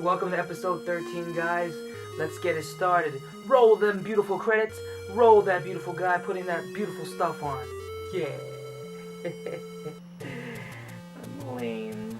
welcome to episode 13, guys. Let's get it started. Roll them beautiful credits. Roll that beautiful guy putting that beautiful stuff on. Yeah. I'm lame.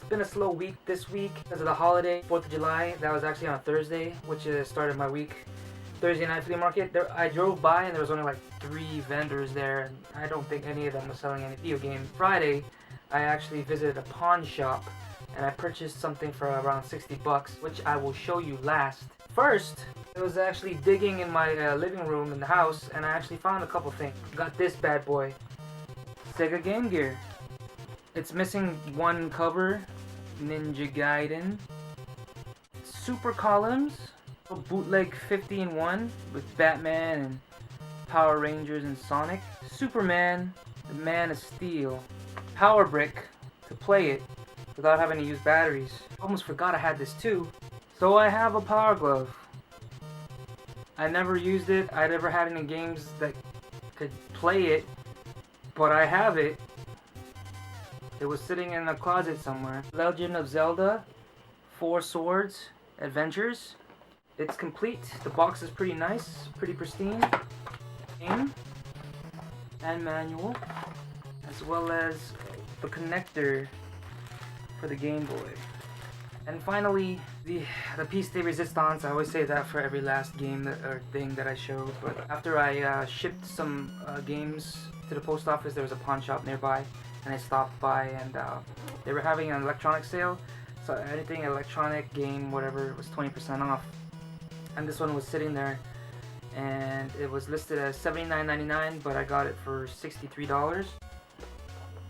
Been a slow week this week because of the holiday, 4th of July. That was actually on a Thursday, which started my week. Thursday night flea market. I drove by and there was only like 3 vendors there, and I don't think any of them was selling any video games. Friday, I actually visited a pawn shop and I purchased something for around 60 bucks, which I will show you last. First, I was actually digging in my living room in the house, and I actually found a couple things. Got this bad boy, Sega Game Gear. It's missing one cover. Ninja Gaiden, Super Columns, a bootleg 50-in-1 with Batman and Power Rangers and Sonic, Superman, the Man of Steel, Power Brick to play it without having to use batteries. Almost forgot I had this too. So I have a Power Glove. I never used it. I never had any games that could play it, but I have it. It was sitting in a closet somewhere. Legend of Zelda, 4 Swords Adventures. It's complete. The box is pretty nice, pretty pristine. Game and manual, as well as the connector for the Game Boy. And finally, the piece de resistance. I always say that for every last game or thing that I showed. But after I shipped some games to the post office, there was a pawn shop nearby. And I stopped by, and they were having an electronic sale, so anything electronic, game, whatever, was 20% off. And this one was sitting there, and it was listed as $79.99, but I got it for $63.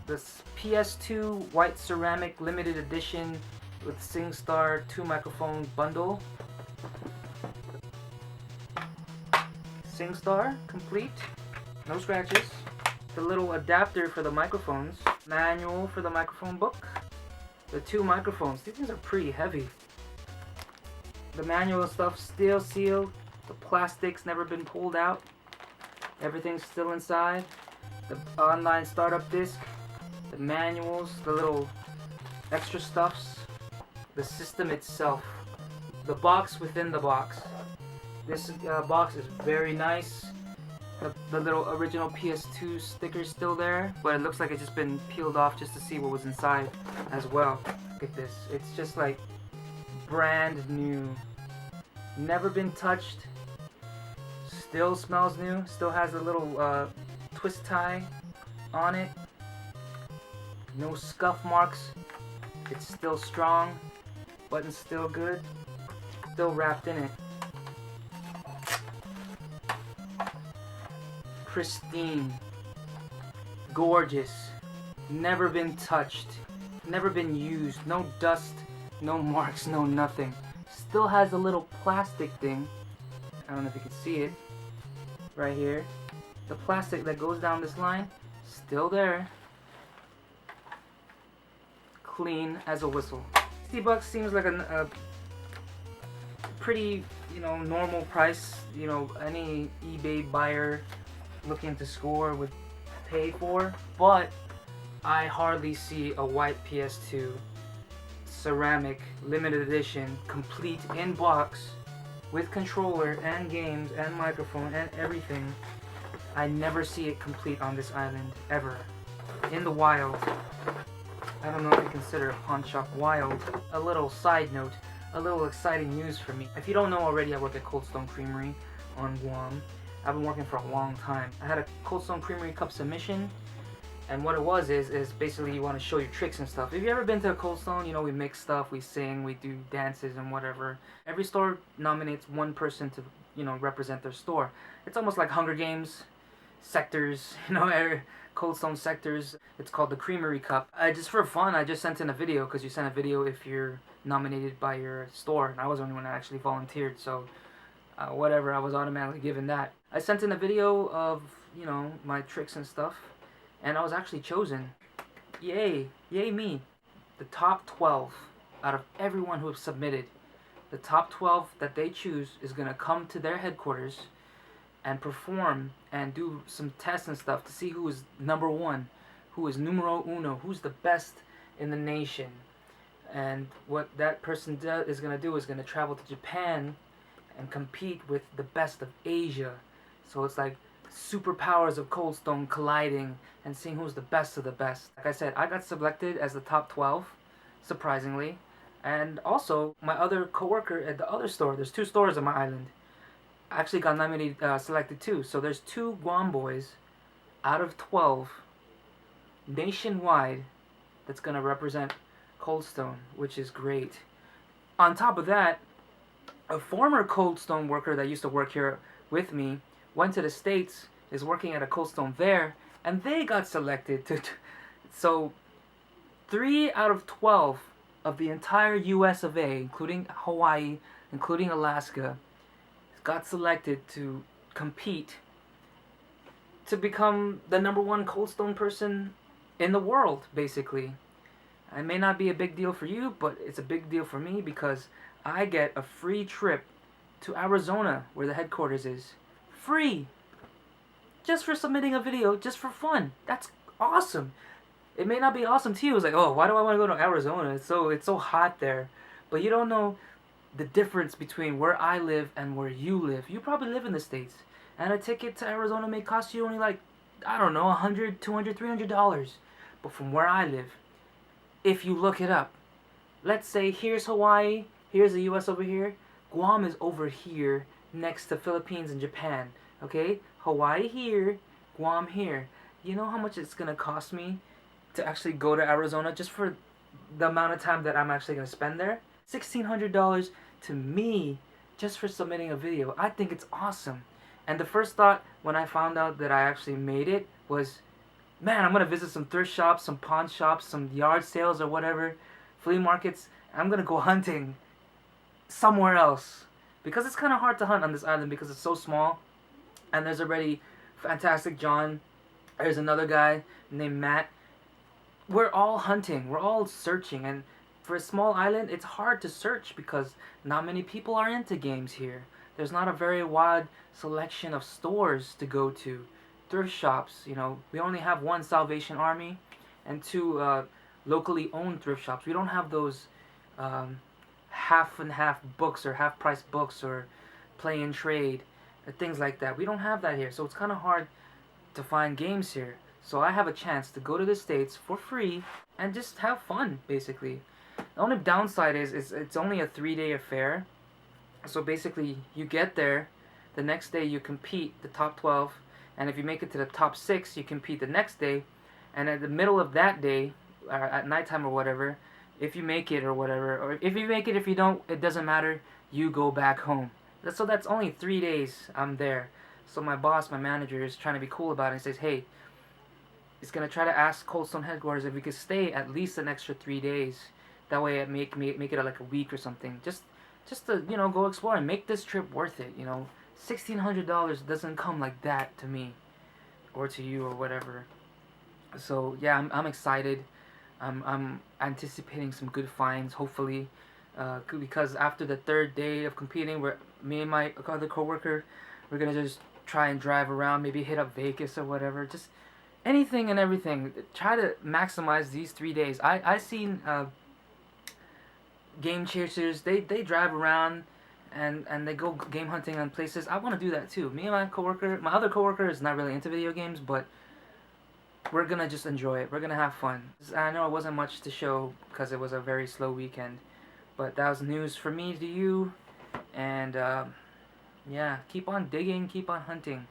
This PS2 white ceramic limited edition with SingStar 2 microphone bundle. SingStar complete, no scratches. The little adapter for the microphones, manual for the microphone book, the 2 microphones. These things are pretty heavy. The manual stuff still sealed, the plastic's never been pulled out, everything's still inside, the online startup disc, the manuals, the little extra stuffs, the system itself, the box within the box. This box is very nice. The little original PS2 sticker's still there, but it looks like it's just been peeled off just to see what was inside as well. Look at this. It's just like brand new. Never been touched. Still smells new. Still has a little twist tie on it. No scuff marks. It's still strong. Button's still good. Still wrapped in it. Pristine, gorgeous, never been touched, never been used, no dust, no marks, no nothing. Still has a little plastic thing, I don't know if you can see it, right here. The plastic that goes down this line, still there. clean as a whistle. $60 seems like a pretty, normal price. Any eBay buyer looking to score would pay for. But I hardly see a white PS2 ceramic limited edition complete in box with controller and games and microphone and everything. I never see it complete on this island ever. In the wild. I don't know if you consider a pawn shop wild. A little side note, a little exciting news for me. If you don't know already, I work at Cold Stone Creamery on Guam. I've been working for a long time. I had a Cold Stone Creamery Cup submission, and what it was is basically you want to show your tricks and stuff. Have you ever been to a Cold Stone? We make stuff, we sing, we do dances and whatever. Every store nominates one person to, represent their store. It's almost like Hunger Games, sectors, Cold Stone sectors. It's called the Creamery Cup. Just for fun, I just sent in a video, because you send a video if you're nominated by your store, and I was the only one that actually volunteered, so whatever, I was automatically given that. I sent in a video of, my tricks and stuff, and I was actually chosen. Yay me. The top 12 out of everyone who have submitted, the top 12 that they choose is going to come to their headquarters and perform and do some tests and stuff to see who is number one, who is numero uno, who's the best in the nation. And what that person is going to do is going to travel to Japan and compete with the best of Asia. So it's like superpowers of Cold Stone colliding and seeing who's the best of the best. Like I said, I got selected as the top 12, surprisingly. And also, my other coworker at the other store, there's 2 stores on my island, actually got nominated, selected too. So there's 2 Guam boys out of 12 nationwide that's going to represent Cold Stone, which is great. On top of that, a former Cold Stone worker that used to work here with me went to the States, is working at a Cold Stone there, and they got selected to. So 3 out of 12 of the entire US of A, including Hawaii, including Alaska, got selected to compete to become the number 1 Cold Stone person in the world, basically. It may not be a big deal for you, but it's a big deal for me because I get a free trip to Arizona, where the headquarters is. Free! Just for submitting a video, just for fun. That's awesome. It may not be awesome to you. It's like, oh, why do I want to go to Arizona? It's so hot there. But you don't know the difference between where I live and where you live. You probably live in the States, and a ticket to Arizona may cost you only like, I don't know, $100, $200, $300. But from where I live, if you look it up, let's say here's Hawaii, here's the US over here, Guam is over here next to Philippines and Japan, okay? Hawaii here, Guam here. You know how much it's gonna cost me to actually go to Arizona just for the amount of time that I'm actually gonna spend there? $1,600 to me just for submitting a video. I think it's awesome. And the first thought when I found out that I actually made it was, man, I'm gonna visit some thrift shops, some pawn shops, some yard sales or whatever, flea markets. I'm gonna go hunting somewhere else, because it's kind of hard to hunt on this island because it's so small. And there's already Fantastic John. There's another guy named Matt. We're all hunting. We're all searching. And for a small island, it's hard to search because not many people are into games here. There's not a very wide selection of stores to go to. Thrift shops, we only have 1 Salvation Army and 2 locally owned thrift shops. We don't have those half and half books or half price books or play and trade or things like that. We don't have that here, so it's kind of hard to find games here. So I have a chance to go to the States for free and just have fun, basically. The only downside is it's only a 3-day affair. So basically, you get there, the next day you compete, the top 12, and if you make it to the top 6, you compete the next day, and at the middle of that day, or at nighttime or whatever, if you make it or whatever, or if you make it, if you don't, it doesn't matter, you go back home. So that's only 3 days I'm there. So my boss, my manager, is trying to be cool about it and says, hey, he's going to try to ask Cold Stone headquarters if we could stay at least an extra 3 days. That way it make it like a week or something. Just to, go explore and make this trip worth it, $1,600 doesn't come like that to me or to you or whatever. So yeah, I'm excited. I'm anticipating some good finds, hopefully, because after the third day of competing, me and my other coworker, we're gonna just try and drive around, maybe hit up Vegas or whatever, just anything and everything. Try to maximize these 3 days. I seen game chasers. They drive around and they go game hunting on places. I want to do that too. Me and my other coworker is not really into video games, but we're gonna just enjoy it. We're gonna have fun. I know it wasn't much to show because it was a very slow weekend, but that was news for me to you. And yeah, keep on digging, keep on hunting,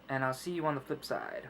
and I'll see you on the flip side.